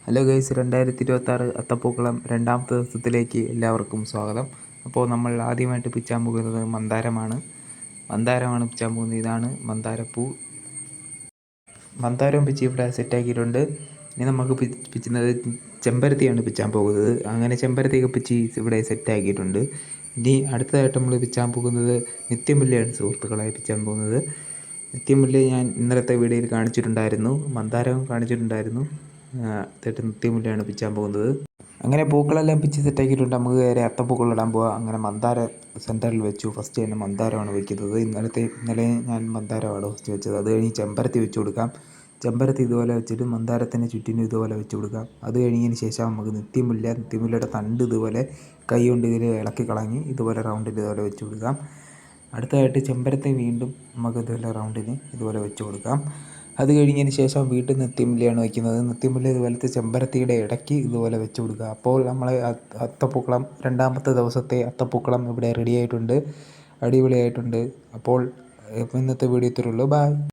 Hello guys, 2026 അത്തപ്പൂക്കളം രണ്ടാമത്തെ ദിവസത്തിലേക്ക് എല്ലാവർക്കും സ്വാഗതം. അപ്പോൾ നമ്മൾ ആദ്യമായിട്ട് പിച്ചാൻ പോകുന്നത് മന്ദാരമാണ് പിച്ചാൻ പോകുന്നത്. ഇതാണ് മന്ദാരപ്പൂ. മന്ദാരവും പിച്ചി ഇവിടെ സെറ്റാക്കിയിട്ടുണ്ട്. ഇനി നമുക്ക് പിച്ചുന്നത് ചെമ്പരത്തിയാണ് പിച്ചാൻ പോകുന്നത്. അങ്ങനെ ചെമ്പരത്തിയൊക്കെ പിച്ചി ഇവിടെ സെറ്റാക്കിയിട്ടുണ്ട്. ഇനി അടുത്തതായിട്ട് നമ്മൾ പിച്ചാൻ പോകുന്നത് നിത്യമുല്ലയാണ് സുഹൃത്തുക്കളെ പിച്ചാൻ പോകുന്നത്. നിത്യമുല്ല ഞാൻ ഇന്നലത്തെ വീഡിയോയിൽ കാണിച്ചിട്ടുണ്ടായിരുന്നു, മന്ദാരവും കാണിച്ചിട്ടുണ്ടായിരുന്നു. നിത്യമുല്ലയാണ് പിച്ചാൻ പോകുന്നത്. അങ്ങനെ പൂക്കളെല്ലാം പിച്ച് സെറ്റാക്കിയിട്ടുണ്ട്. നമുക്ക് നേരെ അത്തപ്പൂക്കളം ഇടാൻ പോവാം. അങ്ങനെ മന്ദാര സെൻറ്ററിൽ വെച്ചു. ഫസ്റ്റ് തന്നെ മന്ദാരമാണ് വെക്കുന്നത്. ഇന്നലെ ഞാൻ മന്ദാരമാണ് ഫസ്റ്റ് വെച്ചത്. അത് കഴിഞ്ഞ് ചെമ്പരത്തി വെച്ച് കൊടുക്കാം. ചെമ്പരത്തി ഇതുപോലെ വെച്ചിട്ട് മന്ദാരത്തിന് ചുറ്റിനും ഇതുപോലെ വെച്ച് കൊടുക്കാം. അത് കഴിഞ്ഞതിന് ശേഷം നമുക്ക് നിത്യമുല്ലയുടെ തണ്ട് ഇതുപോലെ കൈ കൊണ്ട് ഇതിൽ ഇളക്കി കളഞ്ഞ് ഇതുപോലെ റൗണ്ടിൽ ഇതുപോലെ വെച്ച് കൊടുക്കാം. അടുത്തതായിട്ട് ചെമ്പരത്തി വീണ്ടും നമുക്ക് ഇതുപോലെ റൗണ്ടിന് ഇതുപോലെ വെച്ച് കൊടുക്കാം. അത് കഴിഞ്ഞതിന് ശേഷം വീണ്ടും നിത്യമുല്ലയാണ് വയ്ക്കുന്നത്. നിത്യമുല്ല ഇതുപോലത്തെ ചെമ്പരത്തിയുടെ ഇടയ്ക്ക് ഇതുപോലെ വെച്ച് കൊടുക്കുക. അപ്പോൾ നമ്മളെ അത്തപ്പൂക്കളം രണ്ടാമത്തെ ദിവസത്തെ അത്തപ്പൂക്കളം ഇവിടെ റെഡി ആയിട്ടുണ്ട്, അടിപൊളിയായിട്ടുണ്ട്. അപ്പോൾ ഇന്നത്തെ വീഡിയോ ഇത്രയേ ഉള്ളൂ. ബൈ.